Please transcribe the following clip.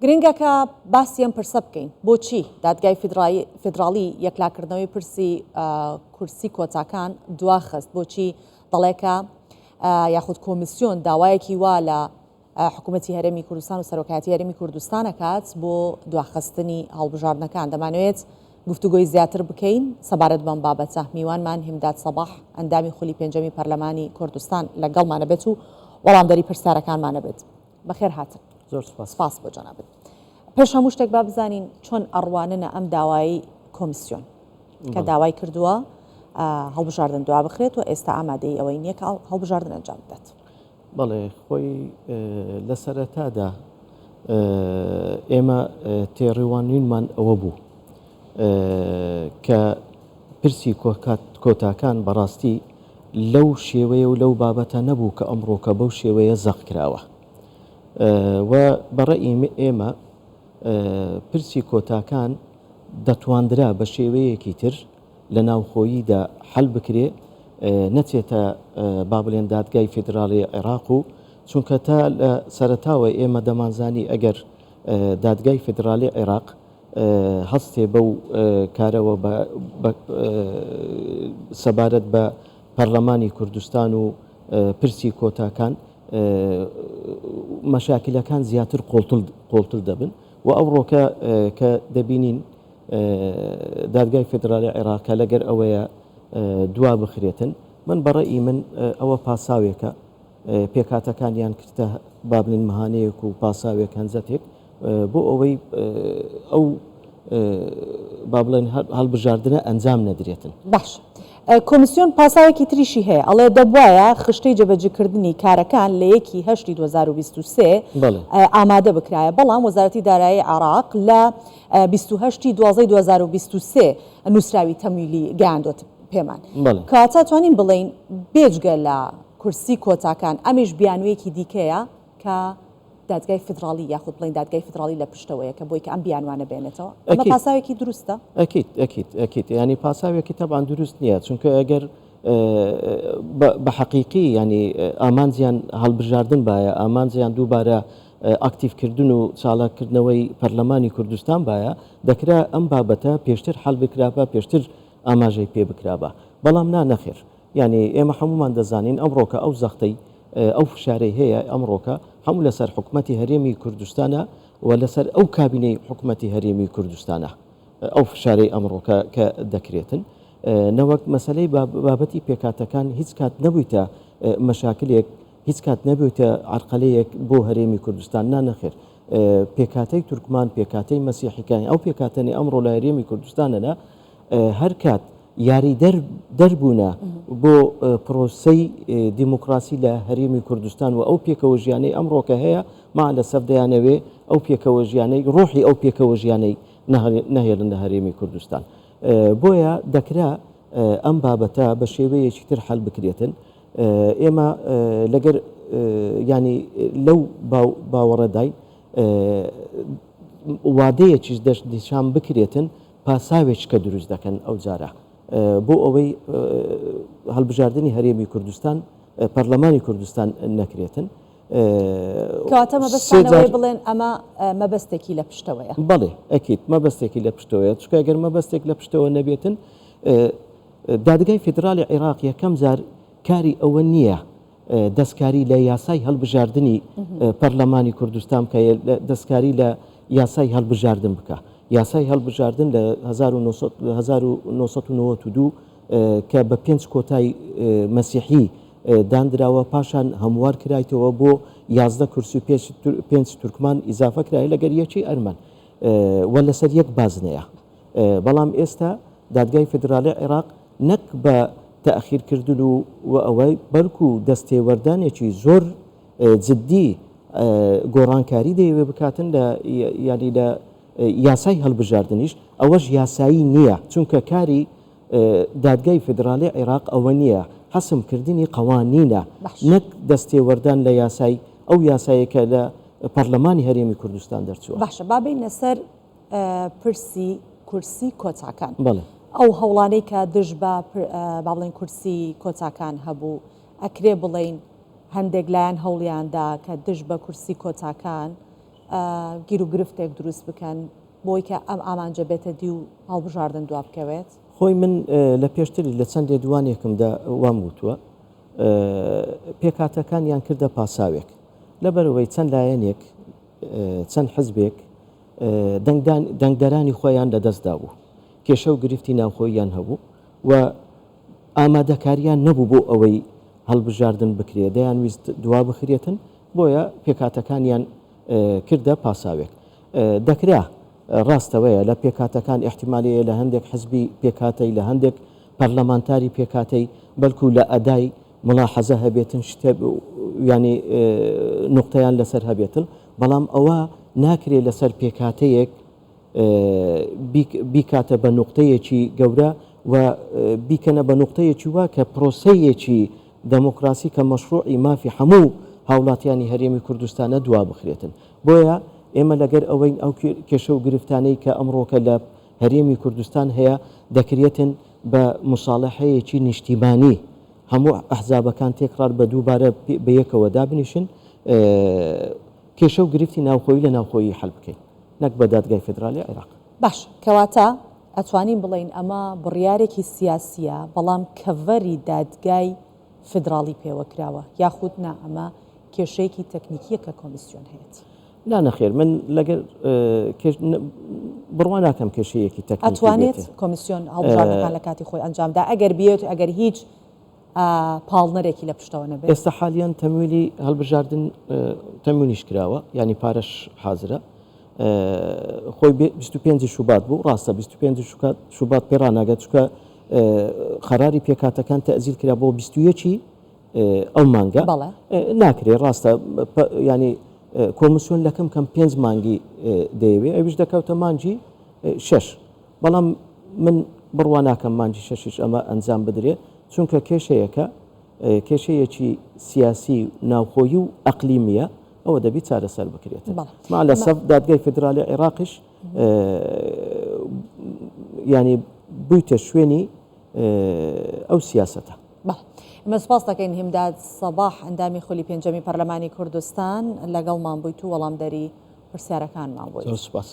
گرنگە کە باسیەم پرسە بکەین بۆچی دادگای فیدراڵی یەکلاکردنەوەی پرسی کورسی کۆتاکان دواخست بۆچی دەڵێکە یاخود کۆمیسیۆن داوایەکی وا لە حکوومەتی هەرێمی کوردستان و سەرۆکایەتی هەرێمی کوردستان ئەکات بۆ دواخستنی هەڵبژاردنەکان دەمانوێت گفتوگۆی زیاتر بکەین سەبارەت بەم بابەتە میوانمان هیمداد سەباح ئەندامی خولی پێنجەمی پەرلەمانی کوردستان لەگەڵمانە بێت و وەڵامدەری پرسیارەکانمانە بێت بەخێر هاتن زۆر سپاس بۆ جەنابێت پێش هەموو شتێک با بزانین چۆن ئەڕواننە ئەم داوایی کۆمیسیۆن کە داوای کردووە هەڵبژاردن دوا بخرێت و ئێستا ئامادەی ئەوەی نییە کە هەڵبژاردن ئەنجام بدات. بەڵێ خۆی لە سەرەتادا ئێمە تێڕێوانینمان ئەوە بوو کە پرسی کۆتاکان بەڕاستی لەو شێوەیە و لەو بابەتە نەبوو کە ئەمڕۆکە بەو شێوەیە زەق کراوە و بەڕێی ئێمە پرسی کۆتاکان دەتواندرا بە شێوەیەکی تر لە ناوخۆییدا حەل بکرێ نەچێتە با بڵێن دادگای فیدراڵی عێراق و چونکە تا لە سەرەتاوە ئێمە دەمانزانی ئەگەر دادگای فیدراڵی عێراق هەستێ بەو کارەوە سەبارەت بە پەرلەمانی کوردستان و پرسی کۆتاکان مەشاکلەکان زیاتر قۆڵتل دەبن و ئەوڕۆکە کە دەبینین دادگای فیدراڵی عێراقە لەگەر ئەوەیە دوا بخرێتن من بەڕێی من ئەوە پاساوێکە پێکاتەکانیان کردە با بڵێن مەهانەیەک و پاساوێک هەنجەتێک بۆ ئەوەی ئەو با بڵێن هەڵبژاردنە ئەنجام نەدرێتن. باش کۆمیسیۆن پاساوێکی تریشی هەیە ئەڵێ دەبوایە خشتەی جێبەجێکردنی کارەکان لە 1/8/2023 ئامادە بکرایە بەڵام وەزارەتی دارایی عێراق لە 28/12/2023 نووسراوی تەمویلی گەیاندوت پێمان کاتە توانین بڵین بێجگە لە کورسی کۆتاکان ئەمیش بیانوەیەکی دیکەیە کە دادگای فیدراڵی یاخود بڵین دادگای فیدراڵی لە پشتەوەیە کە بۆی کە ئەم بیانوانە بێنێتەوە ئەمە پاساوێکی دروستە؟ ئەکید ینی پاساوێکی تەبان دروست نییە چونکە ئەگەر بە حەقیقی ینی ئامانجیان هەڵبژاردن باە ئامانجیان دووبارە ئاکتیفکردن و چالاکردنەوەی پەرلەمانی کوردستان باە دەکرا ئەم بابەتە پێشتر هەڵ بکرابە پێشتر ئاماژەی پێ بکرابە بەڵام نەخێر ینی ئێمە هەمومان دەزانین ئەمڕۆکە ئەو زەختەی ئەو فشارەی هەیە ئەمڕۆکە هەموو لەسەر حکوومەتی هەرێمی کوردستانە و لەسەر ئەو کابینەی حکوومەتی هەرێمی کوردستانە ئەو فشارەی ئەمڕۆکە کە دەکرێتن نەوەک مەسلەی بابەتی پێکاتەکان هیچ کات نەبوویتە مەشاکلێک هیچ کات نەبوویتە عرقەلەیەک بۆ هەرێمی کوردستان نەخێر پێکاتەی تورکمان پێکاتەی مەسیحیەکانی ئەو پێکاتەنی ئەمڕۆ لە هەرێمی کوردستانەدا هەر کات یاری دەربوونە بۆ پرۆسەی دیموکراسی لە هەرێمی کوردستان و ئەو پێکەوە ژیانەی ئەمڕۆکە هەیە ما لە سەردەیانەوێ ئەو پێکەوە ژیانەی ڕۆحی ئەو پێکەوە ژیانەی نەهێڵن لە هەرێمی کوردستان بۆیە دەکرا ئەم بابەتە بە شێوەیەکی تر حەل بکرێتن ئێمە لەگەر ینی لەو باوەڕەدای وادەیەکیش دەشان بکرێتن پاساوێک کە دروست دەکەن ئەو جارە بۆ ئەوەی هەڵبژاردننی هەرێمی کوردستان پەرلەمانی کوردستان نەکرێتن کاتە مەبەستانەوەی بڵێن ئەمە مەبەستێکی لە پشتەوەیە بەڵێ ئەکیت مەبەستێکی لە پشتەوەیە چکە ئەگەر مەبەستێک لە پشتەوە نەبێتن دادگای فیدراڵی عێراق یەکەم جار کاری ئەوە نییە دەستکاری لە یاسای هەڵبژاردننی پەرلەمانی کوردستان کە دەستکاری لە یاسای هەڵبژاردن بکە یاسای هەڵبژاردن لە 1992 کە بە 5 کۆتای مەسیحی دانراوە پاشان هەموار کرایتەوە بۆ 11 کورسی و 5 تورکمان ئیزافە کرای لەگەر یەکی ئەرمەن و لەسەر یەک بازنەیە بەڵام ئێستا دادگای فیدراڵی عێراق نەک بە تەئخیرکردن و ئەوەی بەڵکو دەستێوەردانێکی زۆر جددی گۆڕانکاری دەیەوێ بکاتن لە ینی لە یاسای هەڵبژاردننیش ئەوەش یاسایی نییە چونکە کاری دادگای فیدراڵی عێراق ئەوە نییە حەسمکردنی قەوانینە نەک دەستێوەردان لە یاسای ئەو یاسایەکە لە پەرلەمانی هەرێمی کوردستان دەرچووە. باشە بابینە سەر پرسی کورسی کۆتاکان بڵێ ئەو هەوڵانەی کە دژ با بڵێن کورسی کۆتاکان هەبوو ئەکرێ بڵین هەندێک لایەن هەوڵیاندا کە دژ بە کورسی کۆتاکان گیر و گرفتێک دروست بکەن بۆی کە ئەم ئامانجە بێتە دی و هەڵبژاردن دوا بکەوێت. خۆی من لە پێشتری لە چەند لێدوانێکمدا وام وتووە پێکاتەکانیان کردە پاساوێک لەبەرەوەی چەند لایەنێک چەند حزبێک دەنگدەرانی خۆیان لەدەستدا بوو کێشە و گرفتی ناوخۆییان هەبوو و ئامادەکاریان نەبوو بۆ ئەوەی هەڵبژاردن بکرێ دەیانویست دوا بخرێتن بۆیە پێکاتەکانیان کردە پاساوێک دەکرا ڕاستەوەیە لە پێکاتەکان احتیمالەیە لە هەندێک حزبی پێکاتەی لە هەندێک پەرلەمانتاری پێکاتەی بەلکو لە ئەدای ملاحەزە هەبێتن شتێ ینی نقطەیان لەسەر هەبێتن بەڵام ئەوە ناکرێت لەسەر پێکاتەیەک بیکاتە بە نقطەیەکی گەورە و بیکەنە بە نقطەیەکی وا کە پرۆسەیەکی دەموکراسی کە مەشروعی مافی هەموو هاوڵاتیانی هەرێمی کوردستانە دوا بخرێتن بۆیە ئێمە لەگەر ئەوەی ئەو کێشە و گرفتانەی کە ئەمڕۆکە لە هەرێمی کوردستان هەیە دەکرێتن بە مصالحەیەکی نیشتیمانی هەموو ئەحزابەکان تێکرار بە دووبارە بەیەکەوە دابنیشن کێشە و گرفتی ناوخۆیی لە ناوخۆیی هەڵ بکەین نەک بە دادگای فیدرالی عێراق. باش کەواتە ئەتوانین بڵین ئەمە بڕیارێکی سیاسیە بەڵام کەڤەری دادگای فیدرالی پێوەکراوە یاخود نا ئەمە کێشەیەکی تەکنیکیە کە کۆمیسیۆن هەیەت. لا نەخێر من لەگەر بڕوان ناکەم کێشەیەکی تەکنیکی ئەتوانێت کۆمیسیۆن هەڵبژاردنەکان لە کاتی خۆی ئەنجامدا ئەگەر بێت ئەگەر هیچ پاڵنەرێکی لە پشتەوە نەبێت. ئێستا حالیان تەمویلی هەڵبژاردن تەمویلیش کراوە ینی پارەش حازرە خۆی 25 شوبات بوو ڕاستە 25 شوبات پێڕاناگات چکە خەراری پێکاتەکان تەزیل کرا بۆ 21 ئەو مانگە ناکرێت ڕاستە ینی کۆمیسیۆن لەکەم کەم 5 مانگی دەیەوێت ئەویش دەکەوتە مانجی 6 بەڵام من بڕوا ناکەم مانجی 6 ئەمە ئەنجام بدرێت چونکە کێشەیەکە کێشەیەکی سیاسی ناوخۆیی و ئەقلیمیە ئەوە دەبی چارەسەر بکرێت ما لە سەف دادگای فیدرالی عێراقیش ینی بوویتە شوێنی ئەو سیاسەتە. ئمە سپاس دەکەین هیمداد سەباح ئەندامی خولی پێنجەمی پەرلەمانی کوردستان لەگەڵمان بوویت و وەڵامدەری پرسیارەکانمان بوویت. سپاس.